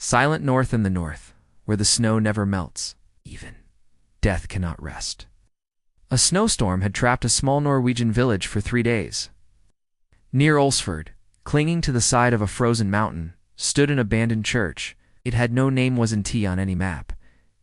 Silent north in the north, where the snow never melts, even death cannot rest. A snowstorm had trapped a small Norwegian village for 3 days. Near Olsford, clinging to the side of a frozen mountain, stood an abandoned church. It had no name wasn't on any map,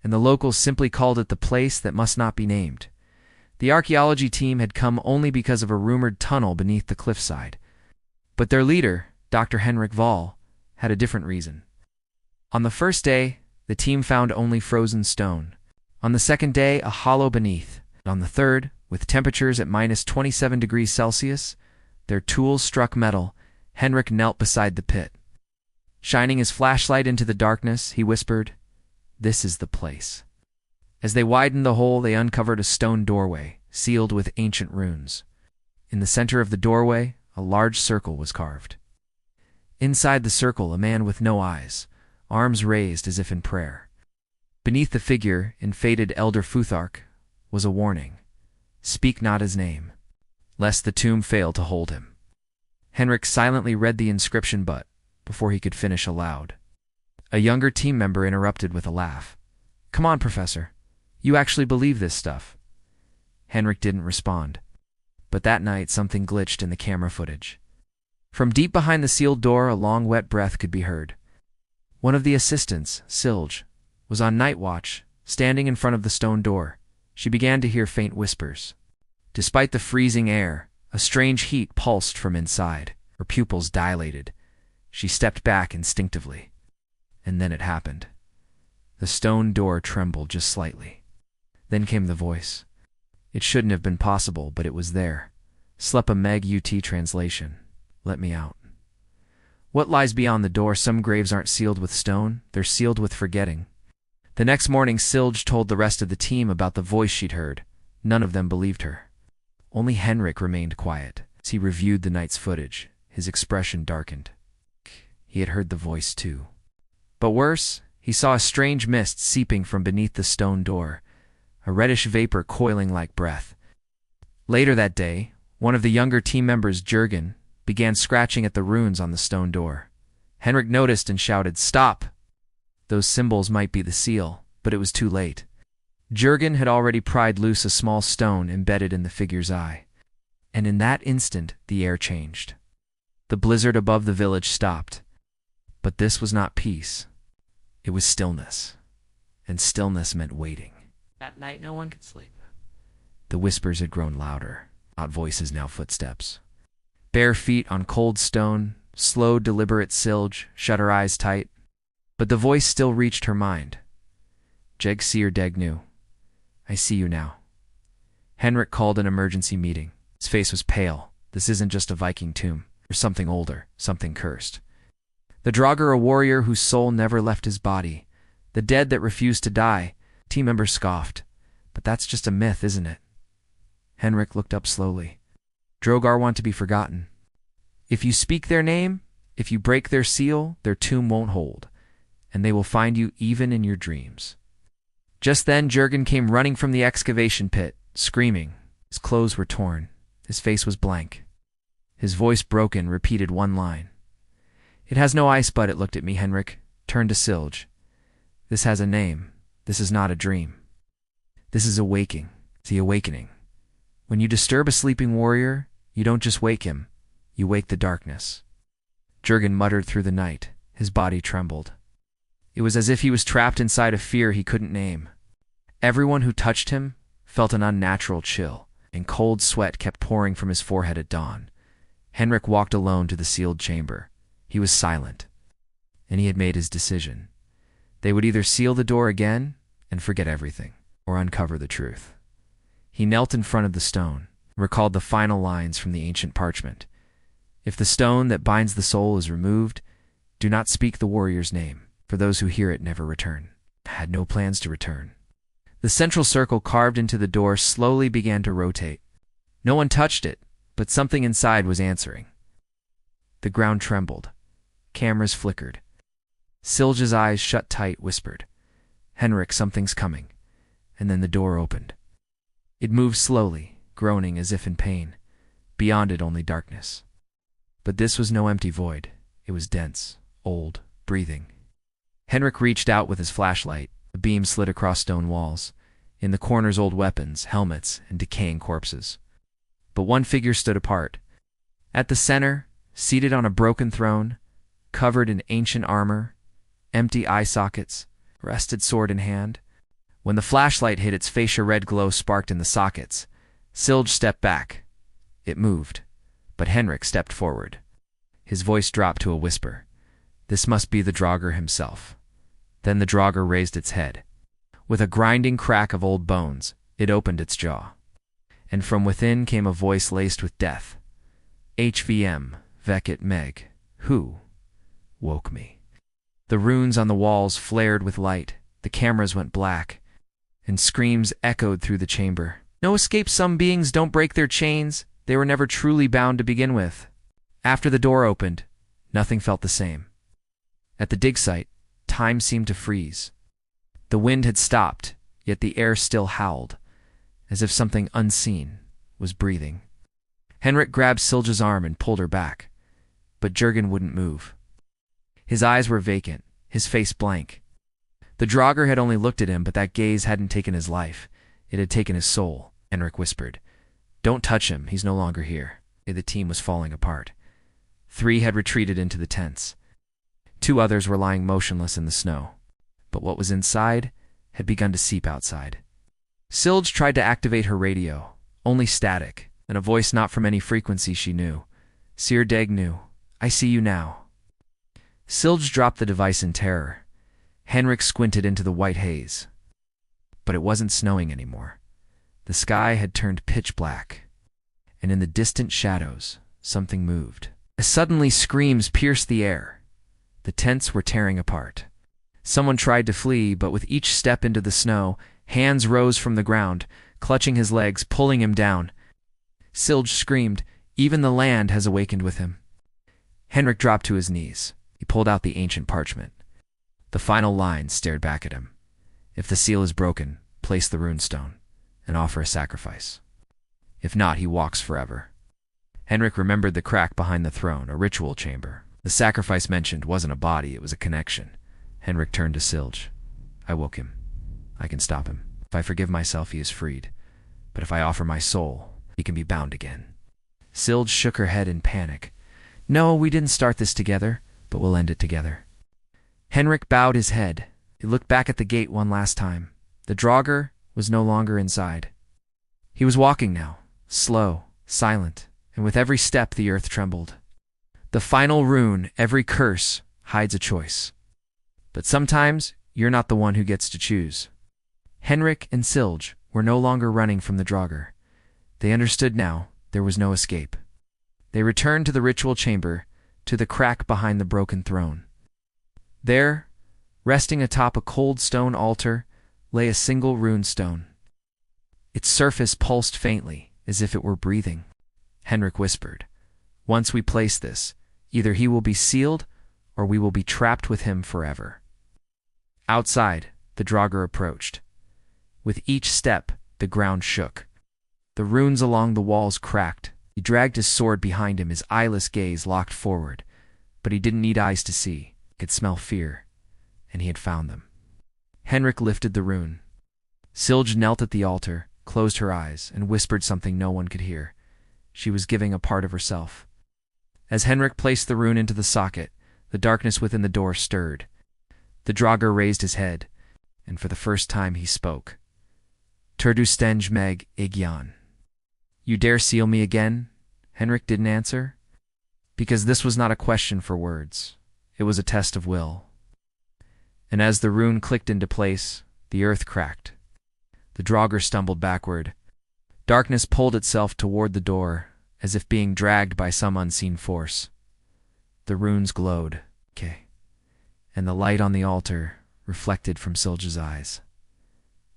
and the locals simply called it the place that must not be named. The archaeology team had come only because of a rumored tunnel beneath the cliffside. But their leader, Dr. Henrik Voll, had a different reason. On the first day, the team found only frozen stone. On the second day, a hollow beneath. On the third, with temperatures at -27 degrees Celsius, their tools struck metal. Henrik knelt beside the pit. Shining his flashlight into the darkness, he whispered, "This is the place." As they widened the hole, they uncovered a stone doorway, sealed with ancient runes. In the center of the doorway, a large circle was carved. Inside the circle, a man with no eyes, arms raised as if in prayer. Beneath the figure, in faded Elder Futhark, was a warning. Speak not his name, lest the tomb fail to hold him. Henrik silently read the inscription, but before he could finish aloud, a younger team member interrupted with a laugh. "Come on, Professor. You actually believe this stuff." Henrik didn't respond. But that night, something glitched in the camera footage. From deep behind the sealed door, a long, wet breath could be heard. One of the assistants, Silj, was on night watch, standing in front of the stone door. She began to hear faint whispers. Despite the freezing air, a strange heat pulsed from inside. Her pupils dilated. She stepped back instinctively. And then it happened. The stone door trembled just slightly. Then came the voice. It shouldn't have been possible, but it was there. Slepa Meg UT translation. Let me out. What lies beyond the door? Some graves aren't sealed with stone, they're sealed with forgetting. The next morning, Silj told the rest of the team about the voice she'd heard. None of them believed her. Only Henrik remained quiet. As he reviewed the night's footage, his expression darkened. He had heard the voice too. But worse, he saw a strange mist seeping from beneath the stone door, a reddish vapor coiling like breath. Later that day, one of the younger team members, Jürgen, began scratching at the runes on the stone door. Henrik noticed and shouted, "Stop!" Those symbols might be the seal, but it was too late. Jürgen had already pried loose a small stone embedded in the figure's eye. And in that instant, the air changed. The blizzard above the village stopped. But this was not peace. It was stillness. And stillness meant waiting. That night no one could sleep. The whispers had grown louder. Not voices, now footsteps. Bare feet on cold stone, slow, deliberate. Silj shut her eyes tight. But the voice still reached her mind. Jeg ser deg nu. I see you now. Henrik called an emergency meeting. His face was pale. This isn't just a Viking tomb. There's something older, something cursed. The Draugr, a warrior whose soul never left his body. The dead that refused to die. Team members scoffed. But that's just a myth, isn't it? Henrik looked up slowly. Draugr want to be forgotten. If you speak their name, if you break their seal, their tomb won't hold. And they will find you even in your dreams. Just then, Jürgen came running from the excavation pit, screaming. His clothes were torn. His face was blank. His voice broken, repeated one line. It has no ice, but it looked at me. Henrik turned to Silj. This has a name. This is not a dream. This is awaking. The awakening. When you disturb a sleeping warrior, you don't just wake him. You wake the darkness. Jürgen muttered through the night. His body trembled. It was as if he was trapped inside a fear he couldn't name. Everyone who touched him felt an unnatural chill, and cold sweat kept pouring from his forehead at dawn. Henrik walked alone to the sealed chamber. He was silent, and he had made his decision. They would either seal the door again and forget everything, or uncover the truth. He knelt in front of the stone, recalled the final lines from the ancient parchment. If the stone that binds the soul is removed, do not speak the warrior's name, for those who hear it never return. Had no plans to return. The central circle carved into the door slowly began to rotate. No one touched it, but something inside was answering. The ground trembled. Cameras flickered. Silj's eyes shut tight, whispered, "Henrik, something's coming." And then the door opened. It moved slowly, groaning as if in pain. Beyond it only darkness. But this was no empty void. It was dense, old, breathing. Henrik reached out with his flashlight. The beam slid across stone walls. In the corners, old weapons, helmets, and decaying corpses. But one figure stood apart. At the center, seated on a broken throne, covered in ancient armor, empty eye sockets, rested sword in hand. When the flashlight hit its face, a red glow sparked in the sockets. Silj stepped back. It moved, but Henrik stepped forward. His voice dropped to a whisper. This must be the Draugr himself. Then the Draugr raised its head. With a grinding crack of old bones, it opened its jaw. And from within came a voice laced with death. HVM, Veket Meg, who woke me? The runes on the walls flared with light, the cameras went black, and screams echoed through the chamber. No escape, some beings don't break their chains, they were never truly bound to begin with. After the door opened, nothing felt the same. At the dig site, time seemed to freeze. The wind had stopped, yet the air still howled, as if something unseen was breathing. Henrik grabbed Silja's arm and pulled her back, but Jurgen wouldn't move. His eyes were vacant, his face blank. The Draugr had only looked at him, but that gaze hadn't taken his life. It had taken his soul, Henrik whispered. Don't touch him, he's no longer here. The team was falling apart. 3 had retreated into the tents. 2 others were lying motionless in the snow. But what was inside had begun to seep outside. Silj tried to activate her radio, only static, and a voice not from any frequency she knew. Sir Deg knew. I see you now. Silj dropped the device in terror. Henrik squinted into the white haze. But it wasn't snowing anymore. The sky had turned pitch black, and in the distant shadows, something moved. As suddenly screams pierced the air. The tents were tearing apart. Someone tried to flee, but with each step into the snow, hands rose from the ground, clutching his legs, pulling him down. Silj screamed, even the land has awakened with him. Henrik dropped to his knees. He pulled out the ancient parchment. The final line stared back at him. If the seal is broken, place the runestone, and offer a sacrifice. If not, he walks forever. Henrik remembered the crack behind the throne, a ritual chamber. The sacrifice mentioned wasn't a body, it was a connection. Henrik turned to Silj. I woke him. I can stop him. If I forgive myself, he is freed. But if I offer my soul, he can be bound again. Silj shook her head in panic. No, we didn't start this together, but we'll end it together. Henrik bowed his head. He looked back at the gate one last time. The Draugr was no longer inside. He was walking now, slow, silent, and with every step the earth trembled. The final rune, every curse, hides a choice. But sometimes you're not the one who gets to choose. Henrik and Silj were no longer running from the Draugr. They understood now there was no escape. They returned to the ritual chamber, to the crack behind the broken throne. There, resting atop a cold stone altar, lay a single rune stone. Its surface pulsed faintly, as if it were breathing. Henrik whispered, Once we place this, either he will be sealed, or we will be trapped with him forever. Outside, the Draugr approached. With each step, the ground shook. The runes along the walls cracked. He dragged his sword behind him, his eyeless gaze locked forward. But he didn't need eyes to see. He could smell fear, and he had found them. Henrik lifted the rune. Silj knelt at the altar, closed her eyes, and whispered something no one could hear. She was giving a part of herself. As Henrik placed the rune into the socket, the darkness within the door stirred. The Draugr raised his head, and for the first time he spoke. Turdustenge meg igyan. You dare seal me again? Henrik didn't answer. Because this was not a question for words. It was a test of will. And as the rune clicked into place, the earth cracked. The Draugr stumbled backward. Darkness pulled itself toward the door, as if being dragged by some unseen force. The runes glowed, and the light on the altar reflected from Silj's eyes.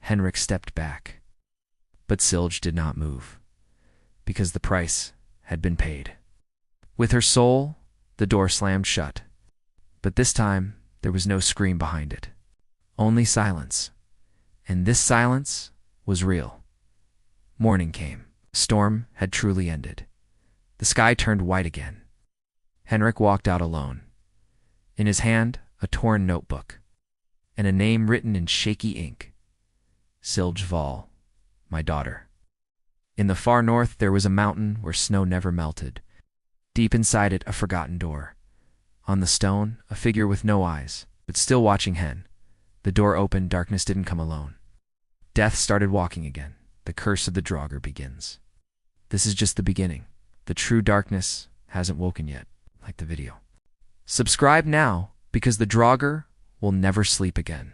Henrik stepped back, but Silj did not move, because the price had been paid. With her soul, the door slammed shut, but this time there was no scream behind it, only silence, and this silence was real. Morning came. The storm had truly ended. The sky turned white again. Henrik walked out alone. In his hand, a torn notebook. and a name written in shaky ink. Silgeval, my daughter. In the far north there was a mountain where snow never melted. Deep inside it, a forgotten door. On the stone, a figure with no eyes, but still watching hen. The door opened, darkness didn't come alone. Death started walking again. The curse of the Draugr begins. This is just the beginning. The true darkness hasn't woken yet, like the video. Subscribe now, because the Draugr will never sleep again.